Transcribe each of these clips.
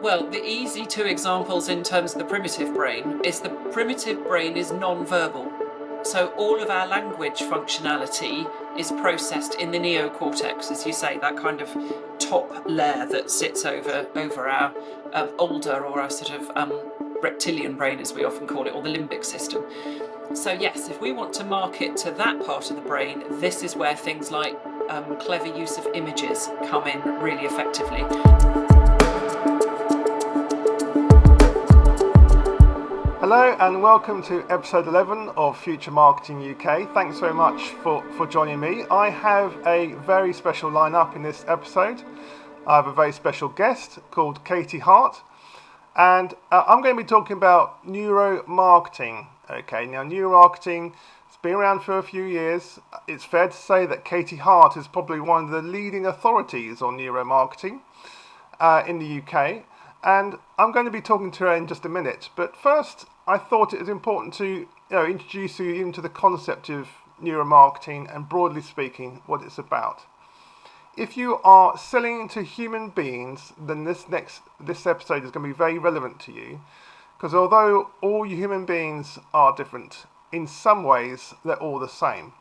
Well, the easy two examples in terms of the primitive brain is the primitive brain is non-verbal. So all of our language functionality is processed in the neocortex, as you say, that kind of top layer that sits over our older, or our sort of reptilian brain, as we often call it, or the limbic system. So yes, if we want to market to that part of the brain, this is where things like clever use of images come in really effectively. Hello and welcome to episode 11 of Future Marketing UK. Thanks very much for joining me. I have a very special lineup in this episode. I have a very special guest called Katie Hart, and I'm going to be talking about Neuro Marketing. Okay, now Neuro Marketing has been around for a few years. It's fair to say that Katie Hart is probably one of the leading authorities on Neuro Marketing in the UK. And I'm going to be talking to her in just a minute. But first, I thought it was important to introduce you into the concept of neuromarketing and, broadly speaking, what it's about. If you are selling to human beings, then this episode is going to be very relevant to you, because although all human beings are different, in some ways they're all the same.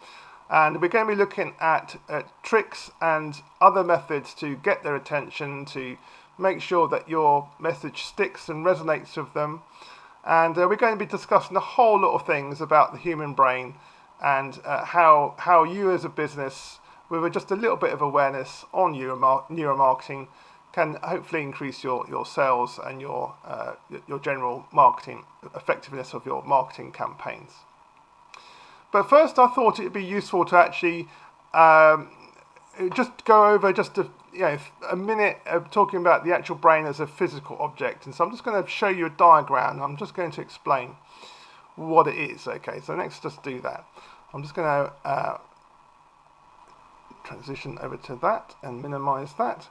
And we're going to be looking at tricks and other methods to get their attention, to make sure that your message sticks and resonates with them. And we're going to be discussing a whole lot of things about the human brain and how you as a business, with just a little bit of awareness on neuromarketing, can hopefully increase your sales and your general marketing effectiveness of your marketing campaigns. But first, I thought it would be useful to actually just go over a minute of talking about the actual brain as a physical object. And so I'm just going to show you a diagram. I'm just going to explain what it is. Okay, so let's just do that. I'm just going to transition over to that and minimize that.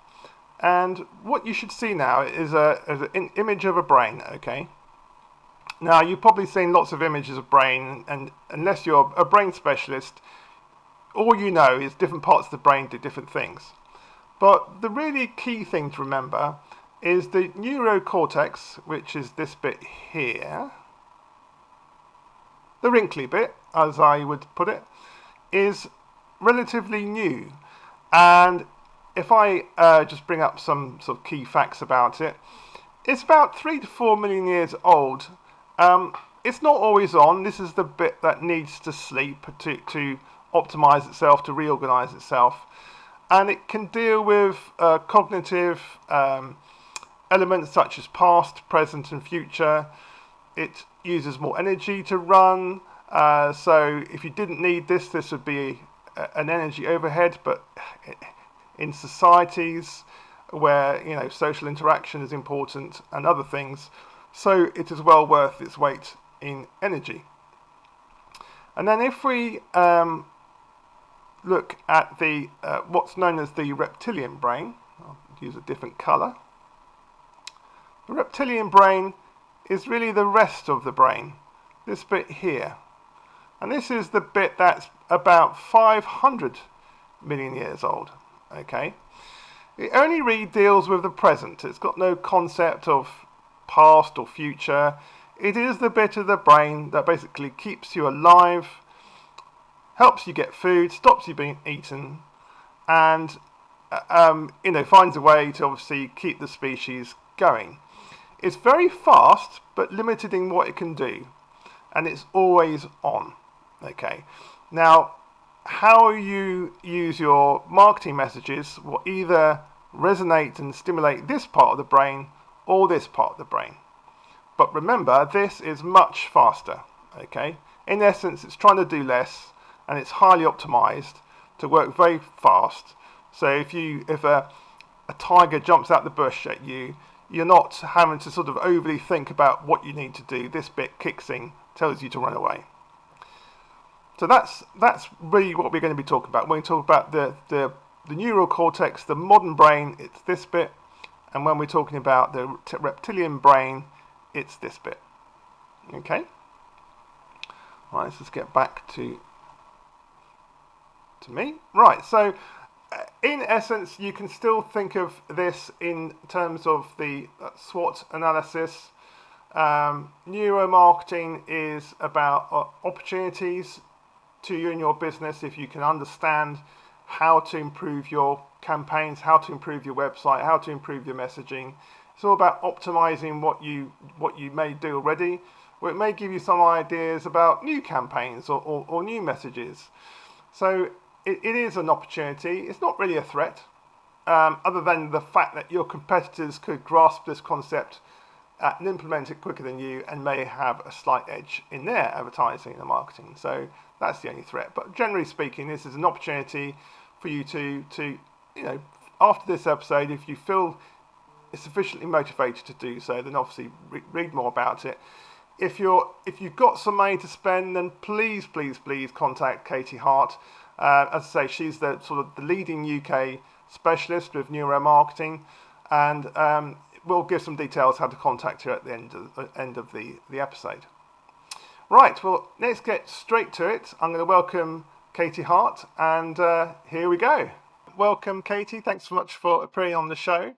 And what you should see now is an image of a brain. Okay. Now, you've probably seen lots of images of brain, and unless you're a brain specialist, all you know is different parts of the brain do different things. But the really key thing to remember is the neurocortex, which is this bit here, the wrinkly bit, as I would put it, is relatively new. And if I just bring up some sort of key facts about it, it's about 3 to 4 million years old. It's not always on. This is the bit that needs to sleep to optimize itself, to reorganize itself. And it can deal with cognitive elements such as past, present, and future. It uses more energy to run. So if you didn't need this, this would be an energy overhead. But in societies where social interaction is important and other things, so it is well worth its weight in energy. And then if we look at the what's known as the reptilian brain, I'll use a different colour. The reptilian brain is really the rest of the brain, this bit here. And this is the bit that's about 500 million years old. Okay, it only really deals with the present. It's got no concept of past or future. It is the bit of the brain that basically keeps you alive, helps you get food, stops you being eaten, and finds a way to obviously keep the species going. It's very fast, but limited in what it can do, and it's always on. Okay, now how you use your marketing messages will either resonate and stimulate this part of the brain or this part of the brain. But remember, this is much faster. Okay, in essence, it's trying to do less, and it's highly optimized to work very fast. So if a tiger jumps out the bush at you, you're not having to sort of overly think about what you need to do. This bit kicks in, tells you to run away. So that's really what we're going to be talking about. We're going to talk about the neural cortex, the modern brain. It's this bit, and when we're talking about the reptilian brain, it's this bit. Okay. Right, let's just get back to me. Right, so in essence, you can still think of this in terms of the SWOT analysis. Neuromarketing is about opportunities to you in your business if you can understand how to improve your campaigns, how to improve your website, how to improve your messaging. It's all about optimizing what you may do already, or it may give you some ideas about new campaigns or new messages. So it is an opportunity. It's not really a threat, other than the fact that your competitors could grasp this concept and implement it quicker than you and may have a slight edge in their advertising and marketing. So that's the only threat. But generally speaking, this is an opportunity for you to after this episode, if you feel sufficiently motivated to do so, then obviously read more about it. If you've got some money to spend, then please contact Katie Hart. As I say, she's the sort of the leading UK specialist with neuromarketing, and we'll give some details how to contact her at the end of the episode. Right, well, let's get straight to it. I'm going to welcome Katie Hart, and here we go. Welcome, Katie. Thanks so much for appearing on the show.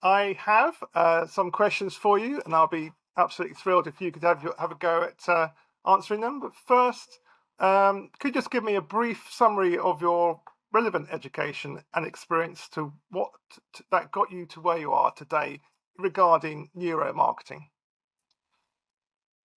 I have some questions for you, and I'll be absolutely thrilled if you could have a go at answering them. But first, could you just give me a brief summary of your relevant education and experience to what that got you to where you are today regarding neuromarketing?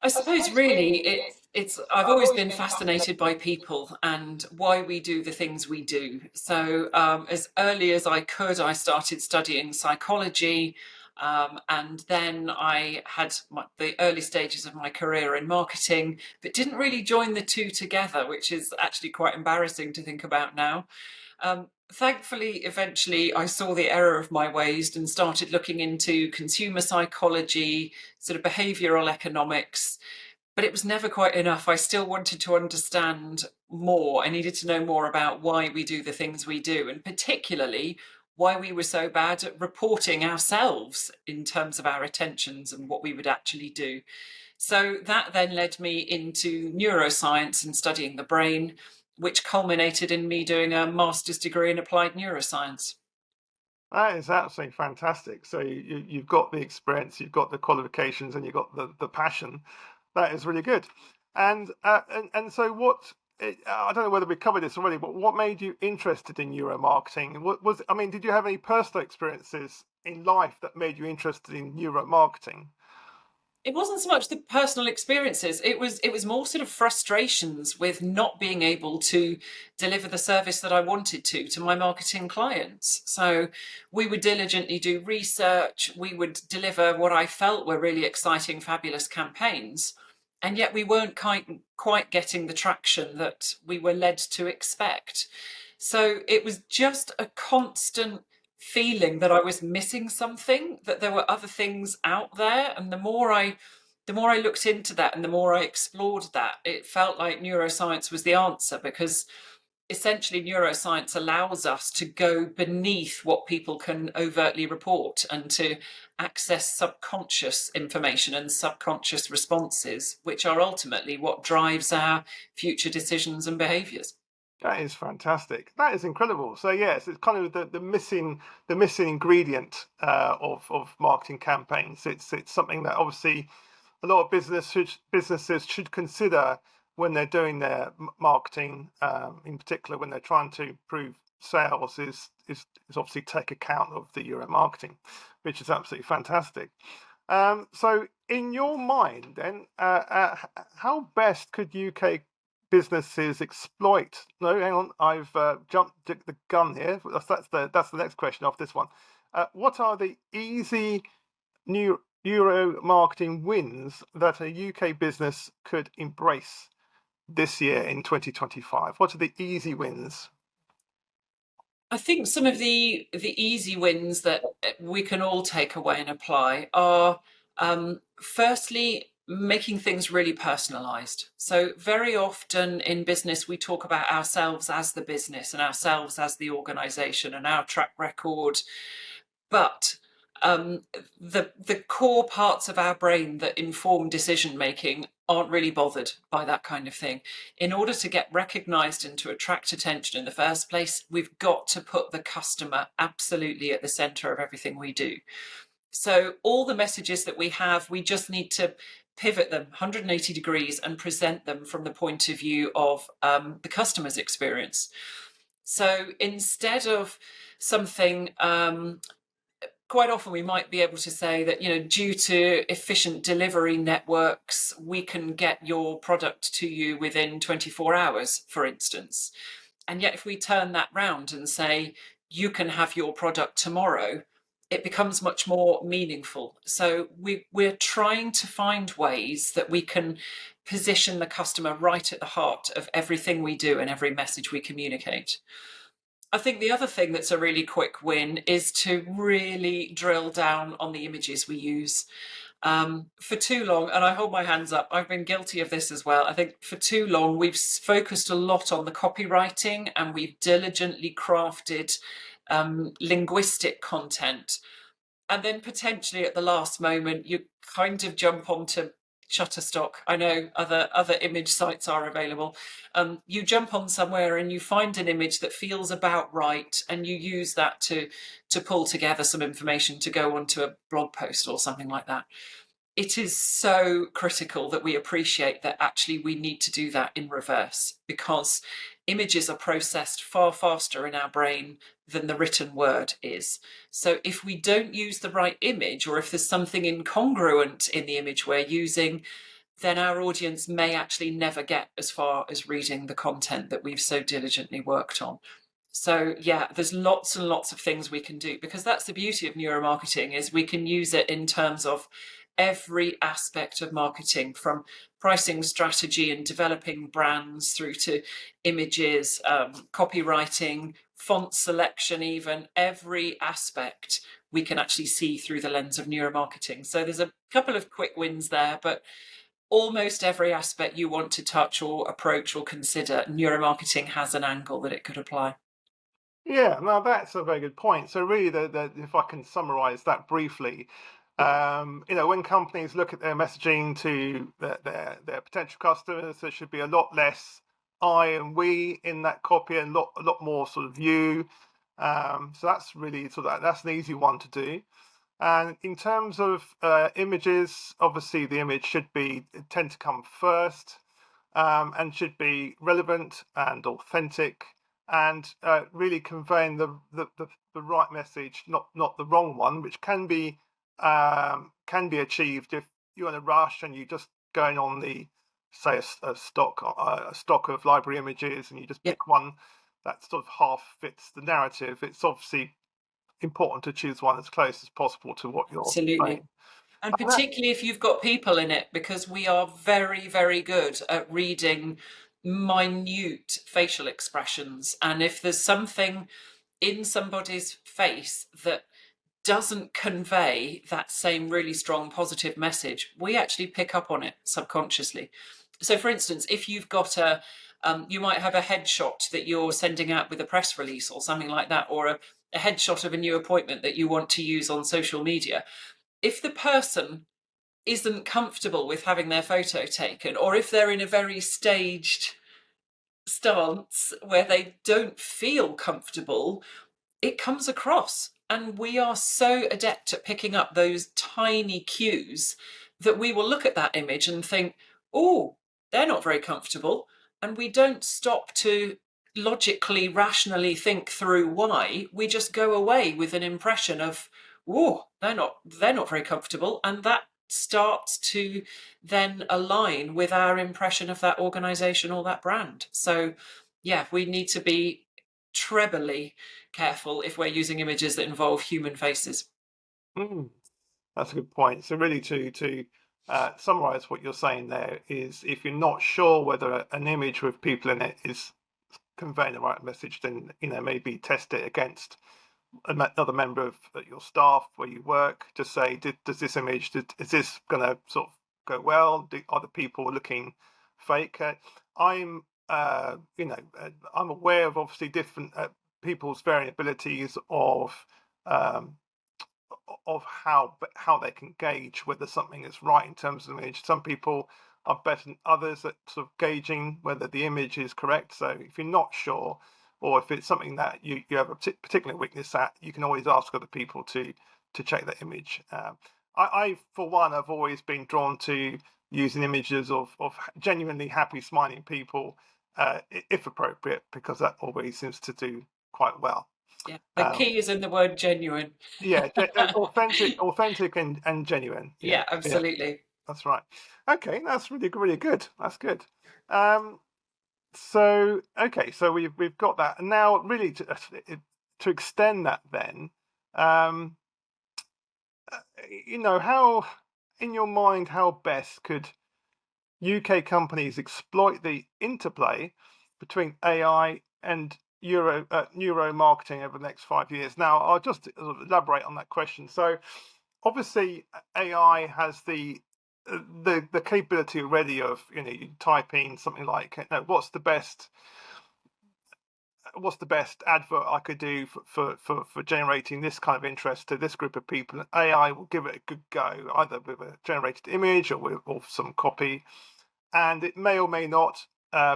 I suppose really it's I've always been fascinated by people and why we do the things we do. So as early as I could, I started studying psychology, and then I had the early stages of my career in marketing, but didn't really join the two together, which is actually quite embarrassing to think about now. Thankfully, eventually, I saw the error of my ways and started looking into consumer psychology, sort of behavioral economics, but it was never quite enough. I still wanted to understand more. I needed to know more about why we do the things we do, and particularly why we were so bad at reporting ourselves in terms of our attentions and what we would actually do. So that then led me into neuroscience and studying the brain, which culminated in me doing a master's degree in applied neuroscience. That is absolutely fantastic. So you've got the experience, you've got the qualifications, and you've got the passion. That is really good. And so I don't know whether we covered this already, but what made you interested in neuromarketing? Did you have any personal experiences in life that made you interested in neuromarketing? It wasn't so much the personal experiences. It was more sort of frustrations with not being able to deliver the service that I wanted to my marketing clients. So we would diligently do research, we would deliver what I felt were really exciting, fabulous campaigns, and yet we weren't quite getting the traction that we were led to expect. So it was just a constant feeling that I was missing something, that there were other things out there. And the more I looked into that and the more I explored that, it felt like neuroscience was the answer, because essentially neuroscience allows us to go beneath what people can overtly report and to access subconscious information and subconscious responses, which are ultimately what drives our future decisions and behaviors. That is fantastic. That is incredible. So yes, it's kind of the missing ingredient of marketing campaigns. It's something that obviously a lot of businesses should consider when they're doing their marketing, in particular when they're trying to improve sales. Is obviously take account of the Euro marketing, which is absolutely fantastic. So in your mind, then, how best could UK businesses exploit? No, hang on, I've jumped the gun here. That's the next question off this one. What are the easy new Euro marketing wins that a UK business could embrace this year in 2025? What are the easy wins? I think some of the easy wins that we can all take away and apply are, firstly, making things really personalized. So very often in business we talk about ourselves as the business and ourselves as the organization and our track record, but the core parts of our brain that inform decision making aren't really bothered by that kind of thing. In order to get recognized and to attract attention in the first place, we've got to put the customer absolutely at the center of everything we do. So all the messages that we have, we just need to pivot them 180 degrees and present them from the point of view of the customer's experience. So instead of something, quite often we might be able to say that, due to efficient delivery networks, we can get your product to you within 24 hours, for instance. And yet, if we turn that round and say, you can have your product tomorrow, it becomes much more meaningful. So we're trying to find ways that we can position the customer right at the heart of everything we do and every message we communicate. I think the other thing that's a really quick win is to really drill down on the images we use. For too long, and I hold my hands up, I've been guilty of this as well. I think for too long, we've focused a lot on the copywriting and we've diligently crafted linguistic content. And then potentially at the last moment, you kind of jump onto Shutterstock. I know other image sites are available. You jump on somewhere and you find an image that feels about right, and you use that to pull together some information to go onto a blog post or something like that. It is so critical that we appreciate that actually we need to do that in reverse, because images are processed far faster in our brain than the written word is. So if we don't use the right image, or if there's something incongruent in the image we're using, then our audience may actually never get as far as reading the content that we've so diligently worked on. So yeah, there's lots and lots of things we can do, because that's the beauty of neuromarketing, is we can use it in terms of every aspect of marketing, from pricing strategy and developing brands through to images, copywriting, font selection, even every aspect we can actually see through the lens of neuromarketing. So there's a couple of quick wins there, but almost every aspect you want to touch or approach or consider, neuromarketing has an angle that it could apply. Yeah, no, that's a very good point. So really, if I can summarize that briefly, when companies look at their messaging to their potential customers, there should be a lot less I and we in that copy, and a lot more sort of you. So that's really that's an easy one to do. And in terms of images, obviously the image should tend to come first, and should be relevant and authentic, and really conveying the right message, not the wrong one, which can be achieved if you're in a rush and you're just going on the, say, a stock of library images, and you just Yep, pick one that sort of half fits the narrative. It's obviously important to choose one as close as possible to what you're absolutely. saying. And And that, particularly if you've got people in it, because we are very, very good at reading minute facial expressions. And if there's something in somebody's face that doesn't convey that same really strong positive message, we actually pick up on it subconsciously. So, for instance, if you've got you might have a headshot that you're sending out with a press release or something like that, or a headshot of a new appointment that you want to use on social media. If the person isn't comfortable with having their photo taken, or if they're in a very staged stance where they don't feel comfortable, it comes across. And we are so adept at picking up those tiny cues that we will look at that image and think, oh, they're not very comfortable. And we don't stop to logically, rationally think through why. We just go away with an impression of, oh, they're not very comfortable. And that starts to then align with our impression of that organization or that brand. So yeah, we need to be trebly careful if we're using images that involve human faces. mm, that's a good point. So really, to summarize what you're saying there is, if you're not sure whether an image with people in it is conveying the right message, then maybe test it against another member of your staff where you work. Just say, does this image, is this going to sort of go well? Are the people looking fake? I'm I'm aware of obviously different people's variabilities of um, of how they can gauge whether something is right in terms of image. Some people are better than others at sort of gauging whether the image is correct. So if you're not sure, or if it's something that you have a particular weakness at, you can always ask other people to check that image. I, for one, have always been drawn to using images of genuinely happy, smiling people, if appropriate, because that always seems to do quite well. Yeah, the key is in the word genuine. Yeah, authentic and genuine. Yeah, Yeah, absolutely. that's right. Okay, that's really good. That's good. So okay, so we've got that, and now really to extend that, then, how, in your mind, how best could UK companies exploit the interplay between AI and neuro marketing over the next 5 years? Now, I'll just elaborate on that question. So, obviously, AI has the capability already of, you type in something like, what's the best advert I could do for generating this kind of interest to this group of people, and AI will give it a good go, either with a generated image or some copy, and it may or may not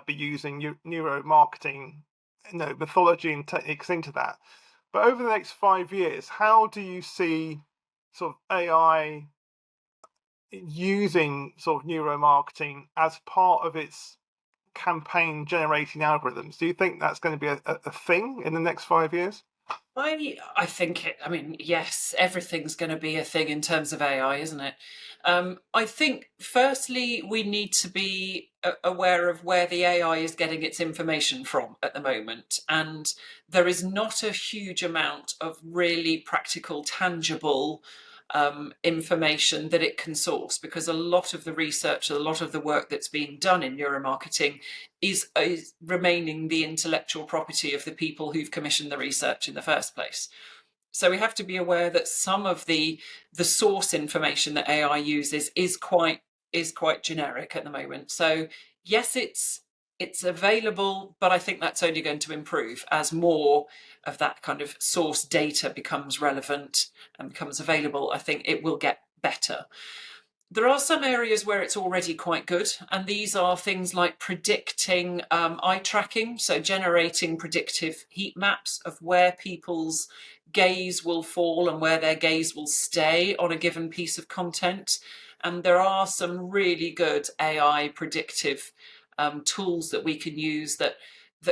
be using neuro marketing, mythology and techniques into that. But over the next 5 years, how do you see sort of AI using sort of neuro marketing as part of its campaign generating algorithms? Do you think that's going to be a thing in the next 5 years? I think I mean, yes, everything's going to be a thing in terms of AI, isn't it? I think firstly we need to be aware of where the AI is getting its information from at the moment, and there is not a huge amount of really practical, tangible information that it can source, because a lot of the research, a lot of the work that's being done in neuromarketing is remaining the intellectual property of the people who've commissioned the research in the first place. So we have to be aware that some of the source information that AI uses is quite generic at the moment. So yes, it's available, but I think that's only going to improve as more of that kind of source data becomes relevant and becomes available. I think it will get better. There are some areas where it's already quite good, and these are things like predicting eye tracking, so generating predictive heat maps of where people's gaze will fall and where their gaze will stay on a given piece of content. And there are some really good AI predictive tools that we can use that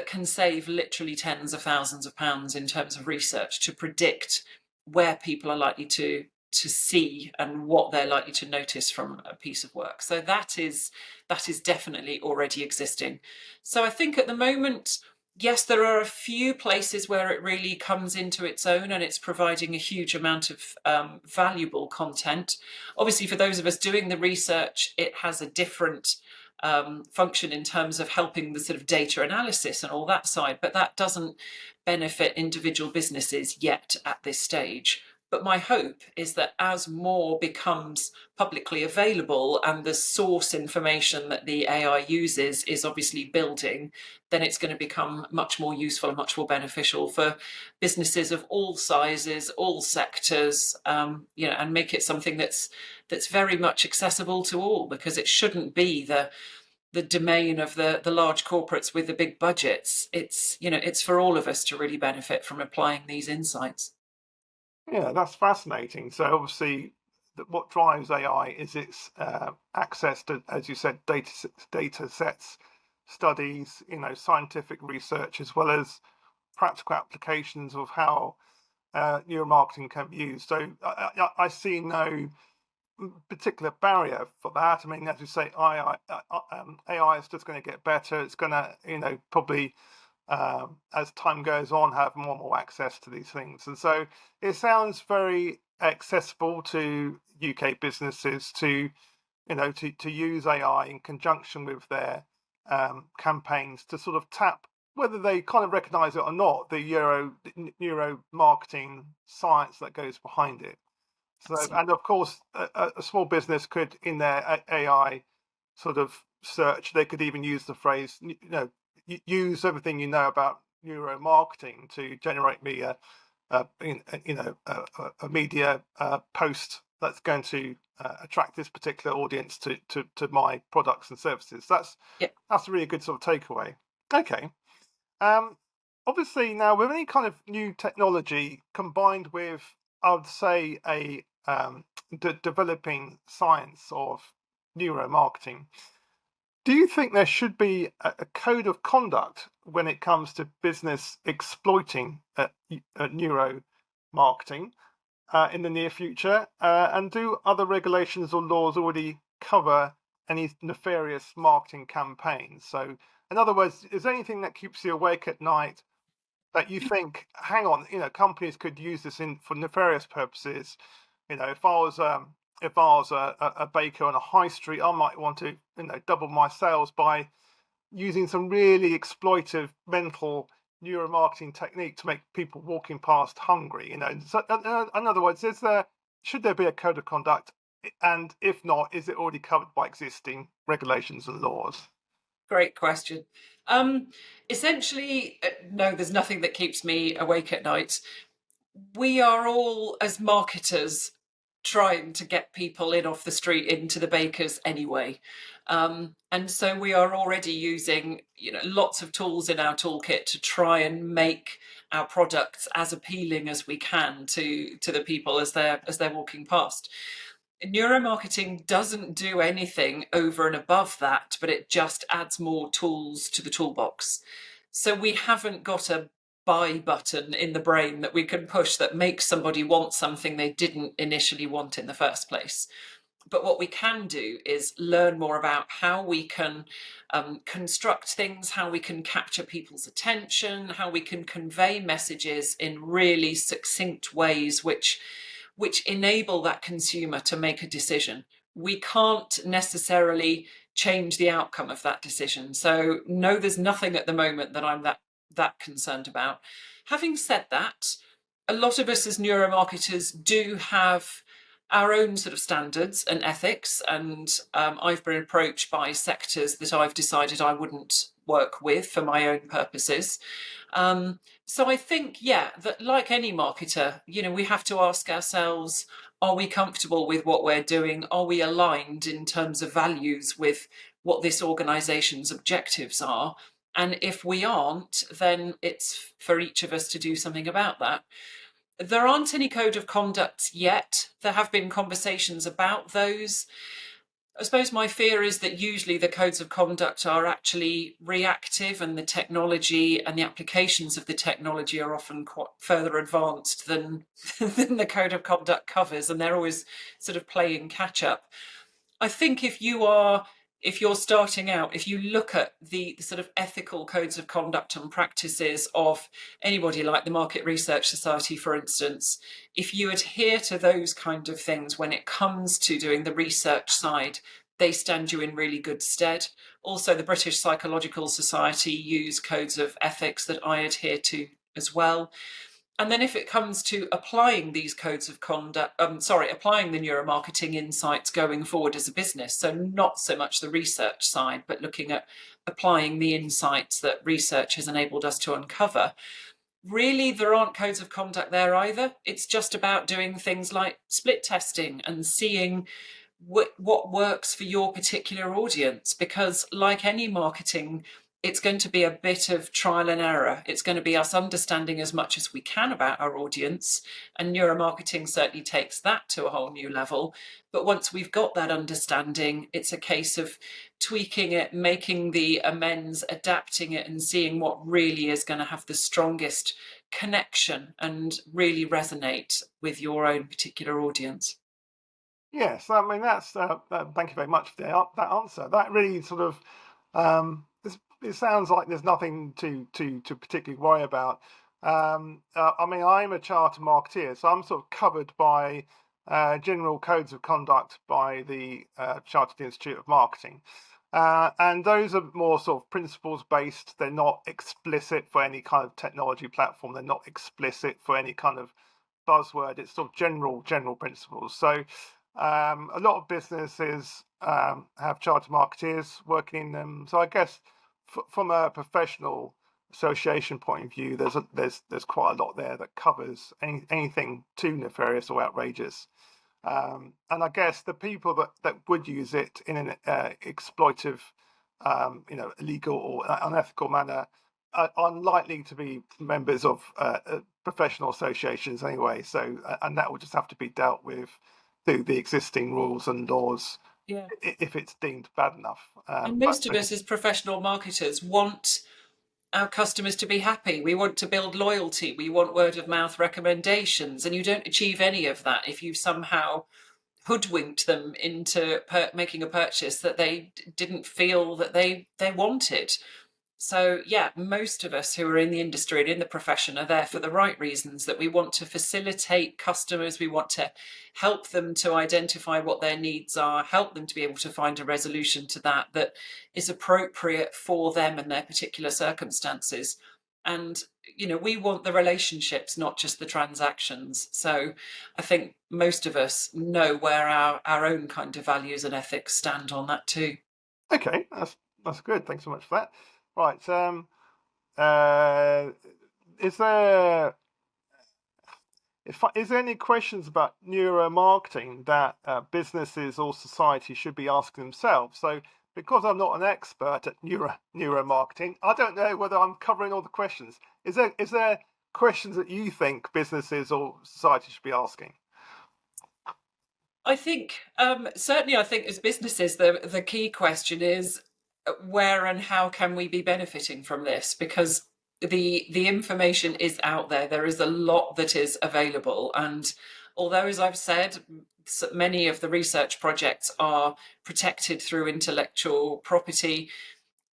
can save literally tens of thousands of pounds in terms of research to predict where people are likely to see and what they're likely to notice from a piece of work. So that is definitely already existing. So I think at the moment, yes, there are a few places where it really comes into its own and it's providing a huge amount of valuable content. Obviously, for those of us doing the research, it has a different function in terms of helping the sort of data analysis and all that side, but that doesn't benefit individual businesses yet at this stage. But my hope is that as more becomes publicly available and the source information that the AI uses is obviously building, then it's going to become much more useful and much more beneficial for businesses of all sizes, all sectors, and make it something that's very much accessible to all, because it shouldn't be the domain of the large corporates with the big budgets. It's for all of us to really benefit from applying these insights. Yeah, that's fascinating. So obviously, what drives AI is its access to, as you said, data sets, studies, scientific research, as well as practical applications of how neuromarketing can be used. So I see no particular barrier for that. I mean, as you say, AI is just going to get better. It's going to, probably, as time goes on, have more and more access to these things. And so it sounds very accessible to UK businesses to use AI in conjunction with their campaigns to sort of tap, whether they kind of recognize it or not, the neuro marketing science that goes behind it. So, and of course, a small business could, in their AI sort of search, they could even use the phrase, use everything you know about neuro marketing to generate me a a media post that's going to attract this particular audience to my products and services. That's Yeah. a really good sort of takeaway. Okay. Obviously, now with any kind of new technology combined with, I would say, a developing science of neuromarketing, do you think there should be a code of conduct when it comes to business exploiting neuro marketing in the near future? And do other regulations or laws already cover any nefarious marketing campaigns? So, in other words, is there anything that keeps you awake at night that you think, hang on, companies could use this for nefarious purposes? If I was a baker on a high street, I might want to double my sales by using some really exploitive mental neuromarketing technique to make people walking past hungry. So, in other words, should there be a code of conduct, and if not, is it already covered by existing regulations and laws? Great question. Essentially, no, there's nothing that keeps me awake at night. We are all, as marketers, trying to get people in off the street into the bakers anyway. And so we are already using, lots of tools in our toolkit to try and make our products as appealing as we can to the people as they're walking past. Neuromarketing doesn't do anything over and above that, but it just adds more tools to the toolbox. So we haven't got a buy button in the brain that we can push that makes somebody want something they didn't initially want in the first place. But what we can do is learn more about how we can construct things, how we can capture people's attention, how we can convey messages in really succinct ways which enable that consumer to make a decision. We can't necessarily change the outcome of that decision. So no, there's nothing at the moment that I'm that concerned about. Having said that, a lot of us as neuromarketers do have our own sort of standards and ethics, and I've been approached by sectors that I've decided I wouldn't work with for my own purposes. So I think, yeah, that like any marketer, we have to ask ourselves, are we comfortable with what we're doing? Are we aligned in terms of values with what this organisation's objectives are? And if we aren't, then it's for each of us to do something about that. There aren't any code of conduct yet. There have been conversations about those. I suppose my fear is that usually the codes of conduct are actually reactive, and the technology and the applications of the technology are often quite further advanced than, than the code of conduct covers, and they're always sort of playing catch up. I think if you're starting out, if you look at the sort of ethical codes of conduct and practices of anybody like the Market Research Society, for instance, if you adhere to those kind of things when it comes to doing the research side, they stand you in really good stead. Also, the British Psychological Society use codes of ethics that I adhere to as well. And then if it comes to applying these codes of conduct, applying the neuromarketing insights going forward as a business, so not so much the research side, but looking at applying the insights that research has enabled us to uncover, really there aren't codes of conduct there either. It's just about doing things like split testing and seeing what works for your particular audience, because like any marketing, it's going to be a bit of trial and error. It's going to be us understanding as much as we can about our audience, and neuromarketing certainly takes that to a whole new level. But once we've got that understanding, it's a case of tweaking it, making the amends, adapting it, and seeing what really is going to have the strongest connection and really resonate with your own particular audience. Yes, I mean that's. Thank you very much for that answer. That really sort of. It sounds like there's nothing to particularly worry about. I mean, I'm a chartered marketeer, so I'm sort of covered by general codes of conduct by the Chartered Institute of Marketing. And those are more sort of principles based. They're not explicit for any kind of technology platform. They're not explicit for any kind of buzzword. It's sort of general principles. So a lot of businesses have chartered marketeers working in them. So I guess from a professional association point of view, there's quite a lot there that covers anything too nefarious or outrageous. And I guess the people that would use it in an exploitive, illegal or unethical manner are unlikely to be members of professional associations anyway. So, and that will just have to be dealt with through the existing rules and laws Yeah. if it's deemed bad enough. And most of us as professional marketers want our customers to be happy. We want to build loyalty. We want word of mouth recommendations. And you don't achieve any of that if you somehow hoodwinked them into making a purchase that they didn't feel that they wanted. So, yeah, most of us who are in the industry and in the profession are there for the right reasons, that we want to facilitate customers, we want to help them to identify what their needs are, help them to be able to find a resolution to that is appropriate for them and their particular circumstances. And, we want the relationships, not just the transactions. So I think most of us know where our own kind of values and ethics stand on that too. Okay, that's good. Thanks so much for that. Right. Is there any questions about neuromarketing that businesses or society should be asking themselves? So, because I'm not an expert at neuromarketing, I don't know whether I'm covering all the questions. Is there questions that you think businesses or society should be asking? I think certainly, I think as businesses, the key question is where and how can we be benefiting from this? Because the information is out there. There is a lot that is available, and although, as I've said, many of the research projects are protected through intellectual property,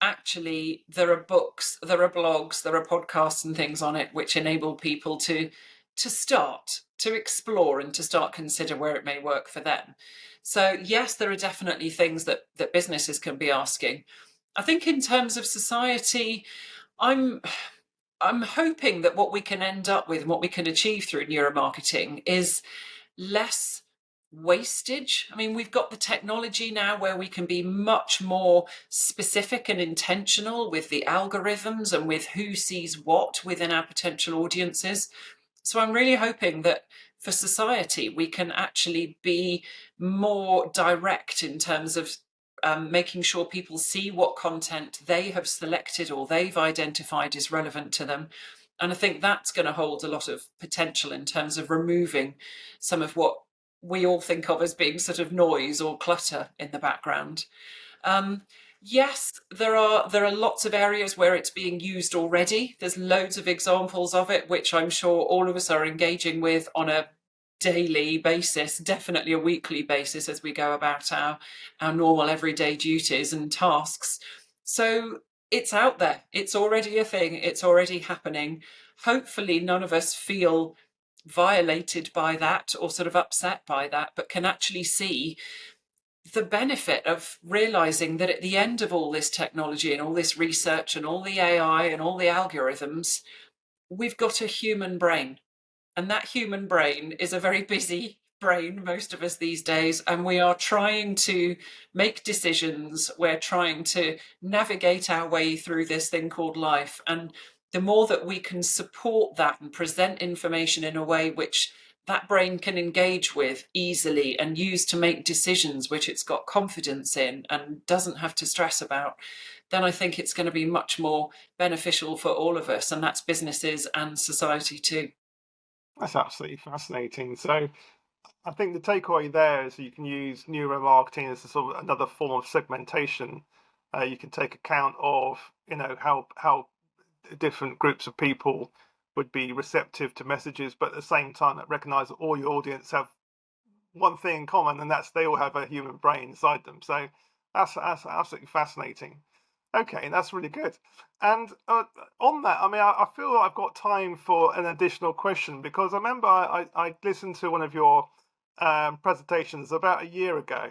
actually there are books, there are blogs, there are podcasts and things on it which enable people to start to explore and to start consider where it may work for them. So yes, there are definitely things that businesses can be asking. I think in terms of society, I'm hoping that what we can end up with and what we can achieve through neuromarketing is less wastage. I mean, we've got the technology now where we can be much more specific and intentional with the algorithms and with who sees what within our potential audiences. So I'm really hoping that for society, we can actually be more direct in terms of making sure people see what content they have selected or they've identified is relevant to them. And I think that's going to hold a lot of potential in terms of removing some of what we all think of as being sort of noise or clutter in the background. Yes, there are lots of areas where it's being used already. There's loads of examples of it, which I'm sure all of us are engaging with on a daily basis, definitely a weekly basis as we go about our normal everyday duties and tasks. So it's out there. It's already a thing. It's already happening. Hopefully none of us feel violated by that or sort of upset by that, but can actually see the benefit of realizing that at the end of all this technology and all this research and all the AI and all the algorithms, we've got a human brain. And that human brain is a very busy brain, most of us these days, and we are trying to make decisions. We're trying to navigate our way through this thing called life. And the more that we can support that and present information in a way which that brain can engage with easily and use to make decisions which it's got confidence in and doesn't have to stress about, then I think it's going to be much more beneficial for all of us, and that's businesses and society too. That's absolutely fascinating. So I think the takeaway there is you can use neuromarketing as a sort of another form of segmentation. You can take account of, how different groups of people would be receptive to messages, but at the same time, recognize that all your audience have one thing in common, and that's they all have a human brain inside them. So that's absolutely fascinating. Okay, that's really good. And on that, I mean, I feel like I've got time for an additional question because I remember I listened to one of your presentations about a year ago,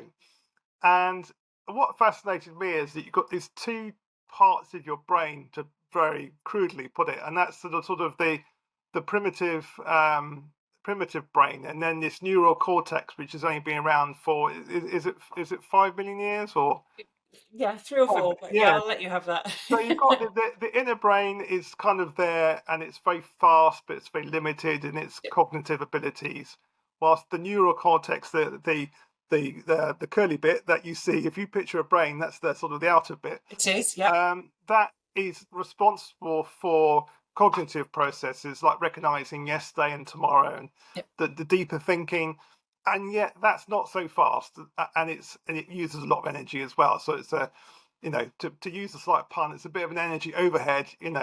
and what fascinated me is that you've got these two parts of your brain, to very crudely put it, and that's sort of the primitive brain, and then this neural cortex, which has only been around for is it 5 million years or? Yeah, 3 or 4, but yeah, Yeah. I'll let you have that. So you've got the inner brain is kind of there, and it's very fast, but it's very limited in its cognitive abilities. Whilst the neural cortex, the curly bit that you see, if you picture a brain, that's the sort of the outer bit. It is, yeah. That is responsible for cognitive processes like recognizing yesterday and tomorrow, and Yep. the deeper thinking. And yet that's not so fast, and it uses a lot of energy as well. So it's a, to use a slight pun, it's a bit of an energy overhead. It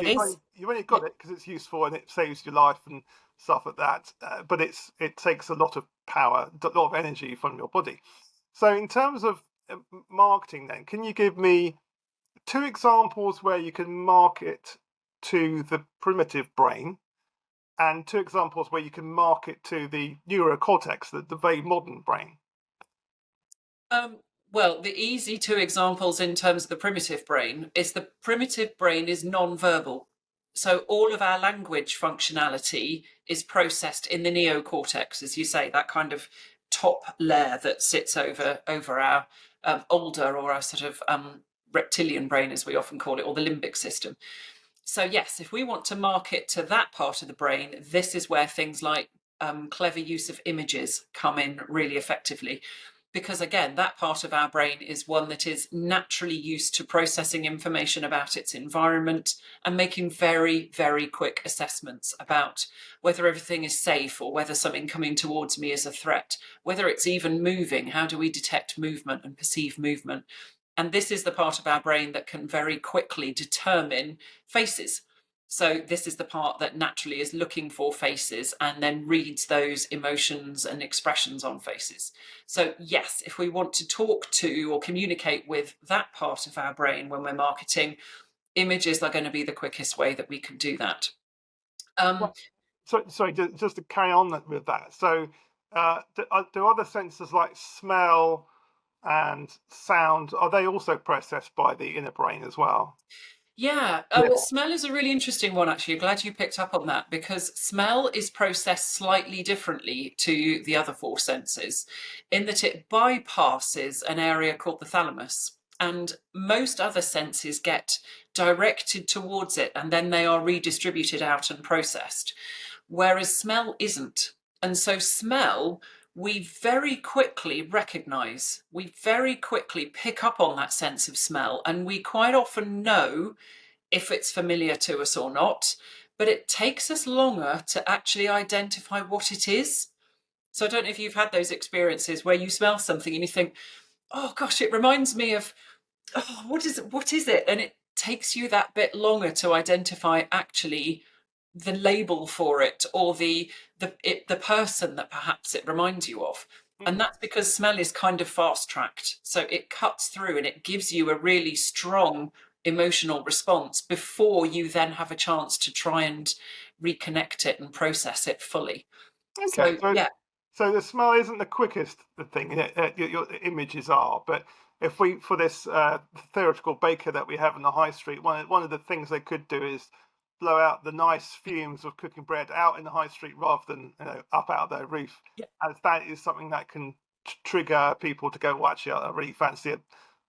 is. You've only got Yep. it because it's useful and it saves your life and stuff like that. But it takes a lot of power, a lot of energy from your body. So in terms of marketing, then, can you give me 2 examples where you can market to the primitive brain, and 2 examples where you can market to the neurocortex, the very modern brain? Um, well, the easy 2 examples in terms of the primitive brain is the primitive brain is non-verbal. So all of our language functionality is processed in the neocortex, as you say, that kind of top layer that sits over our older, or our sort of reptilian brain, as we often call it, or the limbic system. So yes, if we want to market to that part of the brain, this is where things like clever use of images come in really effectively. Because again, that part of our brain is one that is naturally used to processing information about its environment and making very, very quick assessments about whether everything is safe, or whether something coming towards me is a threat, whether it's even moving. How do we detect movement and perceive movement? And this is the part of our brain that can very quickly determine faces. So this is the part that naturally is looking for faces and then reads those emotions and expressions on faces. So yes, if we want to talk to or communicate with that part of our brain when we're marketing, images are going to be the quickest way that we can do that. So, sorry, just to carry on with that. So, do other senses like smell and sound, are they also processed by the inner brain as well? Yeah, Yeah. smell is a really interesting one, actually. Glad you picked up on that, because smell is processed slightly differently to the other 4 senses, in that it bypasses an area called the thalamus, and most other senses get directed towards it and then they are redistributed out and processed, whereas smell isn't. And so, smell, we very quickly recognize, we very quickly pick up on that sense of smell, and we quite often know if it's familiar to us or not, but it takes us longer to actually identify what it is. So I don't know if you've had those experiences where you smell something and you think, oh gosh, it reminds me of, oh, what is it? What is it? And it takes you that bit longer to identify actually the label for it, or the person that perhaps it reminds you of. And that's because smell is kind of fast tracked, so it cuts through and it gives you a really strong emotional response before you then have a chance to try and reconnect it and process it fully. Okay, So yeah. so the smell isn't the quickest thing. Your images are, but if we, for this theoretical baker that we have in the high street, one of the things they could do is blow out the nice fumes of cooking bread out in the high street rather than up out their roof, Yeah. as that is something that can trigger people to go, well, actually, I really fancy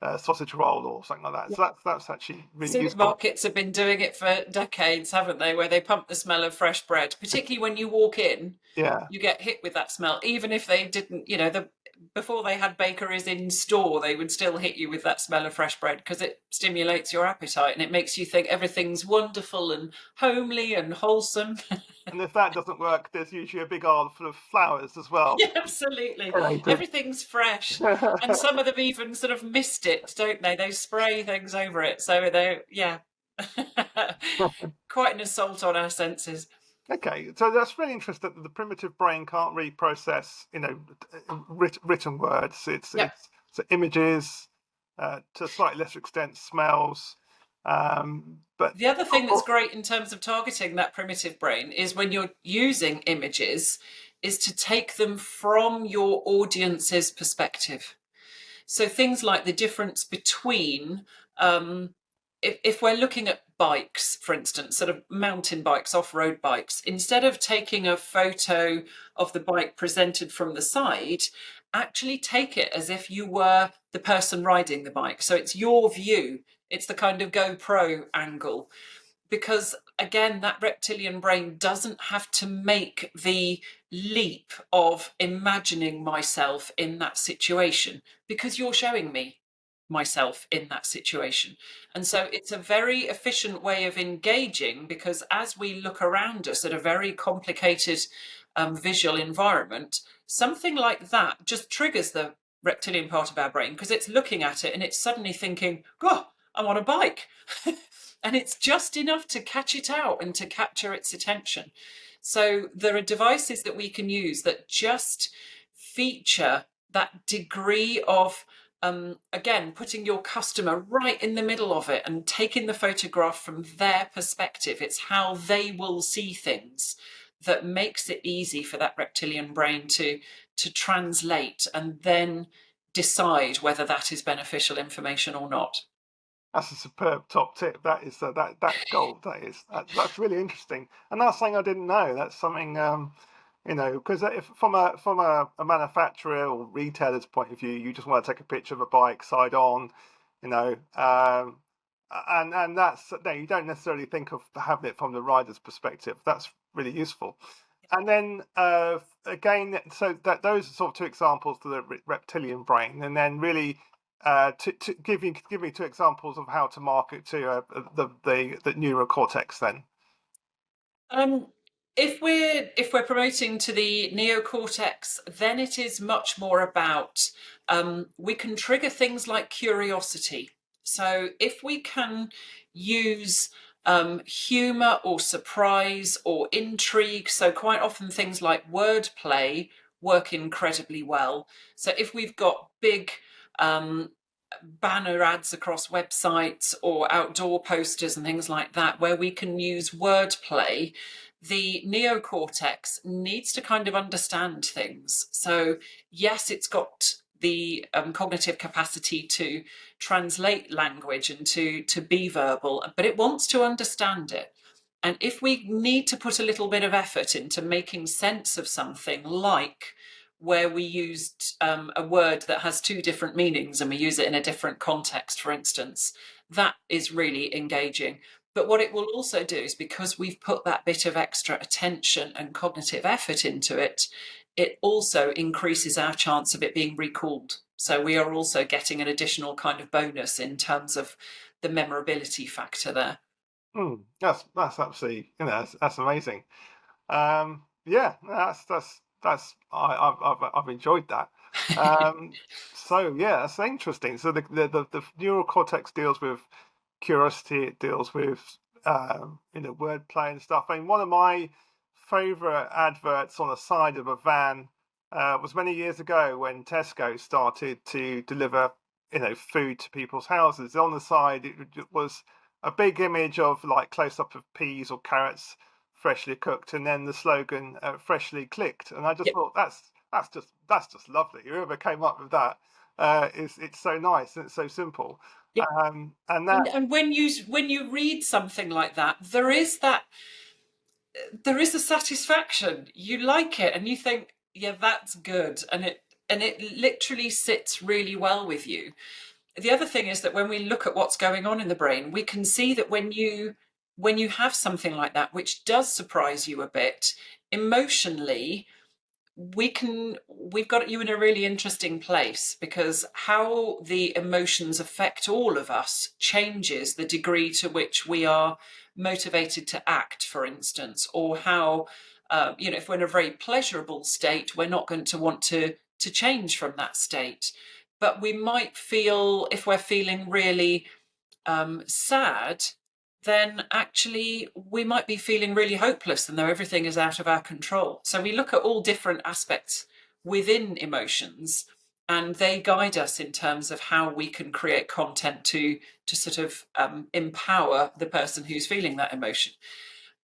a sausage roll or something like that. Yeah. So that's actually really useful. Supermarkets have been doing it for decades, haven't they? Where they pump the smell of fresh bread, particularly when you walk in, Yeah. you get hit with that smell. Even if they didn't, before they had bakeries in store, they would still hit you with that smell of fresh bread, because it stimulates your appetite and it makes you think everything's wonderful and homely and wholesome. And if that doesn't work, there's usually a big aisle full of flowers as well. Yeah, absolutely. Right. Everything's fresh. And some of them even sort of mist it, don't they? They spray things over it. So they're, yeah, quite an assault on our senses. Okay, so that's really interesting that the primitive brain can't really process, written words. Yeah. It's images, to a slightly lesser extent, smells. But The other thing that's great in terms of targeting that primitive brain is when you're using images, is to take them from your audience's perspective. So things like the difference between, if we're looking at bikes, for instance, sort of mountain bikes, off-road bikes, instead of taking a photo of the bike presented from the side actually take it as if you were the person riding the bike. So it's your view, it's the kind of GoPro angle. Because again, that reptilian brain doesn't have to make the leap of imagining myself in that situation, because you're showing me myself in that situation. And so it's a very efficient way of engaging, because as we look around us at a very complicated visual environment, something like that just triggers the reptilian part of our brain, because it's looking at it and it's suddenly thinking, oh, I'm on a bike. And it's just enough to catch it out and to capture its attention. So there are devices that we can use that just feature that degree of, again, putting your customer right in the middle of it and taking the photograph from their perspective. It's how they will see things that makes it easy for that reptilian brain to translate and then decide whether that is beneficial information or not. That's a superb top tip. That is that's gold. That's really interesting, and that's something I didn't know. That's something because if from a manufacturer or retailer's point of view, you just want to take a picture of a bike side on, you know, and that's no, you don't necessarily think of having it from the rider's perspective. That's really useful. And then again, so that those are sort of two examples to the reptilian brain, and then really to give me two examples of how to market to the neurocortex then. Um, if we're promoting to the neocortex, then it is much more about, we can trigger things like curiosity. So if we can use humor or surprise or intrigue, so quite often things like wordplay work incredibly well. So if we've got big banner ads across websites or outdoor posters and things like that, where we can use wordplay, the neocortex needs to kind of understand things. So yes, it's got the cognitive capacity to translate language and to be verbal, but it wants to understand it. And if we need to put a little bit of effort into making sense of something, like where we used a word that has two different meanings and we use it in a different context, for instance, that is really engaging. But what it will also do is, because we've put that bit of extra attention and cognitive effort into it, it also increases our chance of it being recalled. So we are also getting an additional kind of bonus in terms of the memorability factor there. That's absolutely that's amazing. Yeah, I've enjoyed that. So yeah, that's interesting. So the neural cortex deals with curiosity. It deals with wordplay and stuff. I mean, one of my favorite adverts on the side of a van was many years ago when Tesco started to deliver food to people's houses. On the side, it was a big image of like close up of peas or carrots freshly cooked, and then the slogan freshly clicked. And I just Yep. thought that's just lovely. Whoever came up with that is it's so nice and it's so simple. Yep. And that And when you read something like that, there is a satisfaction. You like it and you think, yeah, that's good, and it literally sits really well with you. The other thing is that when we look at what's going on in the brain, we can see that when you have something like that, which does surprise you a bit emotionally, we've got you in a really interesting place, because how the emotions affect all of us changes the degree to which we are motivated to act, for instance, or how if we're in a very pleasurable state, we're not going to want to change from that state. But we might feel, if we're feeling really sad, then actually we might be feeling really hopeless and though everything is out of our control. So we look at all different aspects within emotions, and they guide us in terms of how we can create content to sort of empower the person who's feeling that emotion.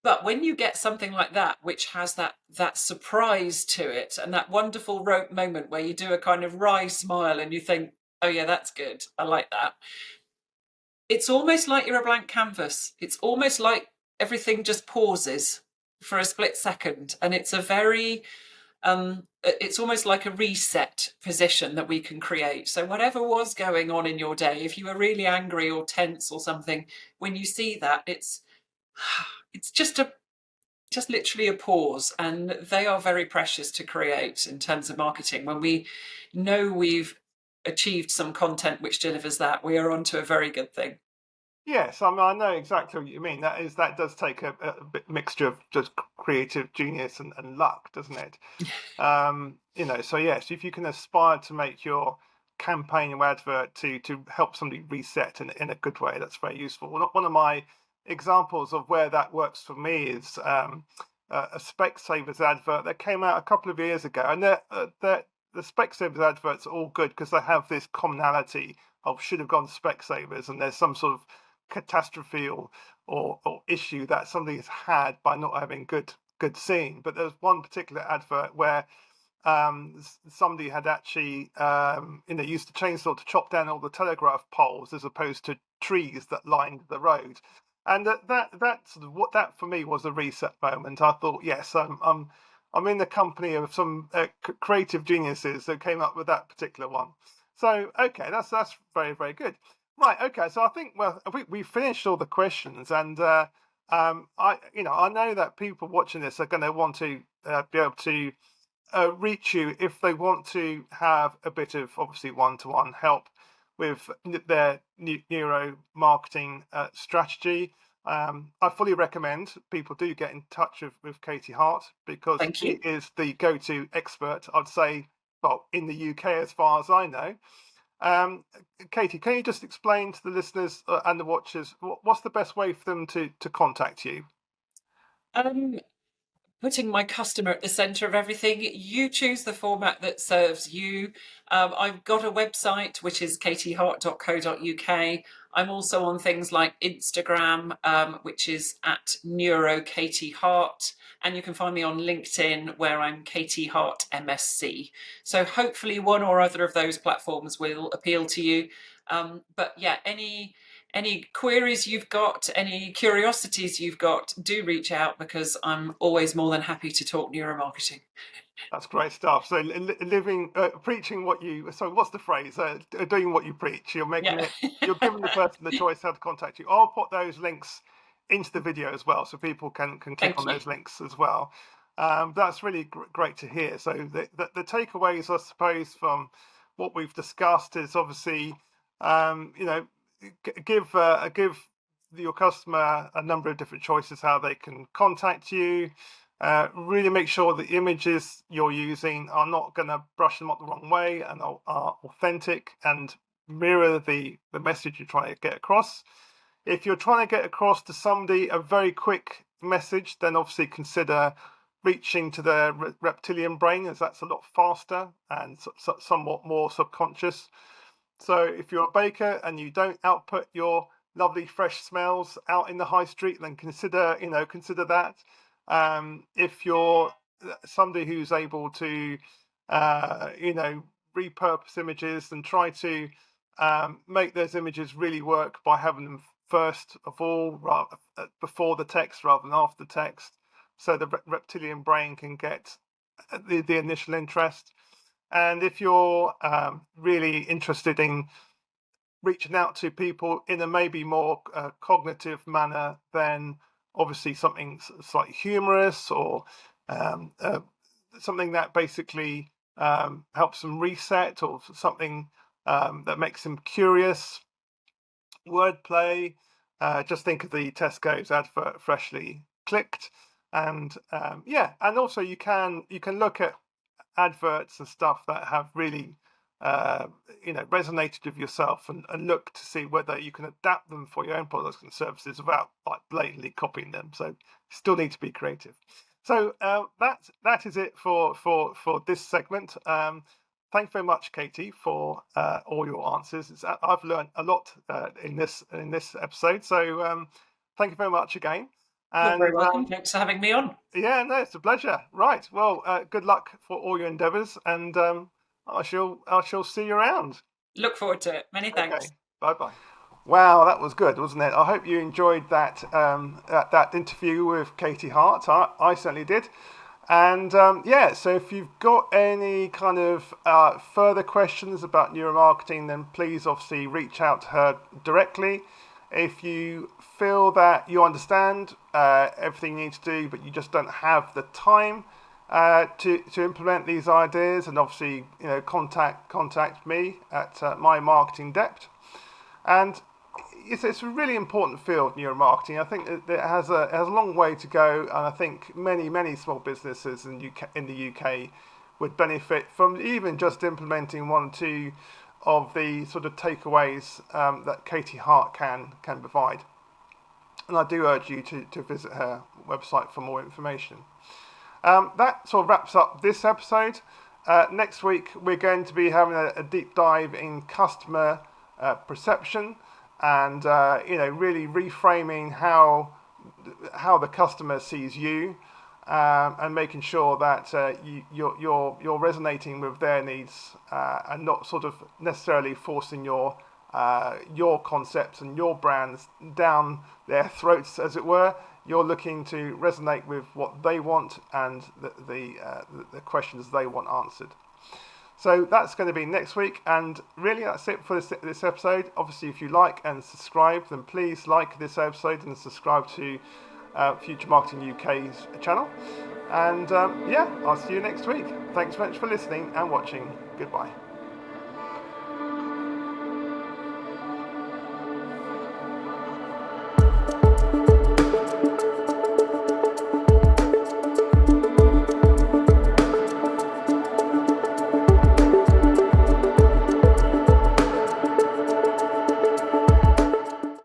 But when you get something like that, which has that surprise to it and that wonderful rote moment where you do a kind of wry smile and you think, oh yeah, that's good, I like that, it's almost like you're a blank canvas. It's almost like everything just pauses for a split second. And it's a very it's almost like a reset position that we can create. So whatever was going on in your day, if you were really angry or tense or something, when you see that, it's just literally a pause, and they are very precious to create in terms of marketing. When we know we've achieved some content which delivers that, we are onto a very good thing. Yes, I mean, I know exactly what you mean. That does take a bit mixture of just creative genius and luck, doesn't it? So yes, if you can aspire to make your campaign or advert to help somebody reset in a good way, that's very useful. One of my examples of where that works for me is a Specsavers advert that came out a couple of years ago, and the Specsavers adverts are all good because they have this commonality of should have gone to Specsavers, and there's some sort of catastrophe or issue that somebody has had by not having good seeing. But there's one particular advert where somebody had actually used a chainsaw to chop down all the telegraph poles as opposed to trees that lined the road. And that sort of what that for me was a reset moment. I thought, yes, I'm in the company of some creative geniuses that came up with that particular one. So okay, that's very, very good. Right, okay. So I think we finished all the questions, and I know that people watching this are going to want to be able to reach you if they want to have a bit of obviously one-to-one help with their neuro marketing strategy. I fully recommend people do get in touch with Katie Hart because Thank she you. is the go-to expert, I'd say, well, in the UK as far as I know. Katie, can you just explain to the listeners and the watchers what's the best way for them to contact you? Um, Putting my customer at the center of everything. You choose the format that serves you. I've got a website, which is katiehart.co.uk. I'm also on things like Instagram, which is at Neuro Katie Hart. And you can find me on LinkedIn, where I'm Katie Hart MSc. So hopefully one or other of those platforms will appeal to you. But yeah, any queries you've got, any curiosities you've got, do reach out, because I'm always more than happy to talk neuromarketing. That's great stuff. So living, preaching what you. So what's the phrase? Doing what you preach. You're making Yeah. it. You're giving the person the choice how to contact you. I'll put those links into the video as well, so people can click Thank on you. those links as well. That's really great to hear. So the takeaways, I suppose, from what we've discussed is obviously, you know, give your customer a number of different choices how they can contact you. Really make sure the images you're using are not going to brush them up the wrong way and are authentic and mirror the message you're trying to get across. If you're trying to get across to somebody a very quick message, then obviously consider reaching to their reptilian brain, as that's a lot faster and somewhat more subconscious. So if you're a baker and you don't output your lovely fresh smells out in the high street, then consider that. If you're somebody who's able to, repurpose images and try to make those images really work by having them first of all, before the text rather than after the text, so the reptilian brain can get the initial interest. And if you're really interested in reaching out to people in a maybe more cognitive manner, then obviously something slightly humorous or um, uh, something that basically helps them reset, or something that makes them curious. Wordplay. Just think of the Tesco's advert, freshly clicked, and and also you can look at adverts and stuff that have really uh, resonated with yourself, and look to see whether you can adapt them for your own products and services without like blatantly copying them. So you still need to be creative. So that is it for this segment. Thanks very much, Katie, for all your answers. I've learned a lot in this episode. So thank you very much again. You're And very welcome. Thanks for having me on. yeah, no, it's a pleasure. Right. Well, good luck for all your endeavours, and I shall see you around. Look forward to it. Many thanks. Okay. Bye bye. Wow, that was good, wasn't it? I hope you enjoyed that interview with Katie Hart. I certainly did. And yeah, so if you've got any kind of further questions about neuromarketing, then please obviously reach out to her directly. If you feel that you understand everything you need to do, but you just don't have the time to implement these ideas, and obviously contact me at my marketing debt. And it's a really important field, neuromarketing. I think it has a long way to go, and I think many small businesses in the UK would benefit from even just implementing one or two of the sort of takeaways that Katie Hart can provide. And I do urge you to visit her website for more information. That sort of wraps up this episode. Next week we're going to be having a deep dive in customer perception, and really reframing how the customer sees you, and making sure that you're resonating with their needs, and not sort of necessarily forcing your concepts and your brands down their throats, as it were. You're looking to resonate with what they want and the questions they want answered. So that's going to be next week, and really that's it for this episode. Obviously, if you like and subscribe, then please like this episode and subscribe to Future Marketing UK's channel. And yeah, I'll see you next week. Thanks very much for listening and watching. Goodbye.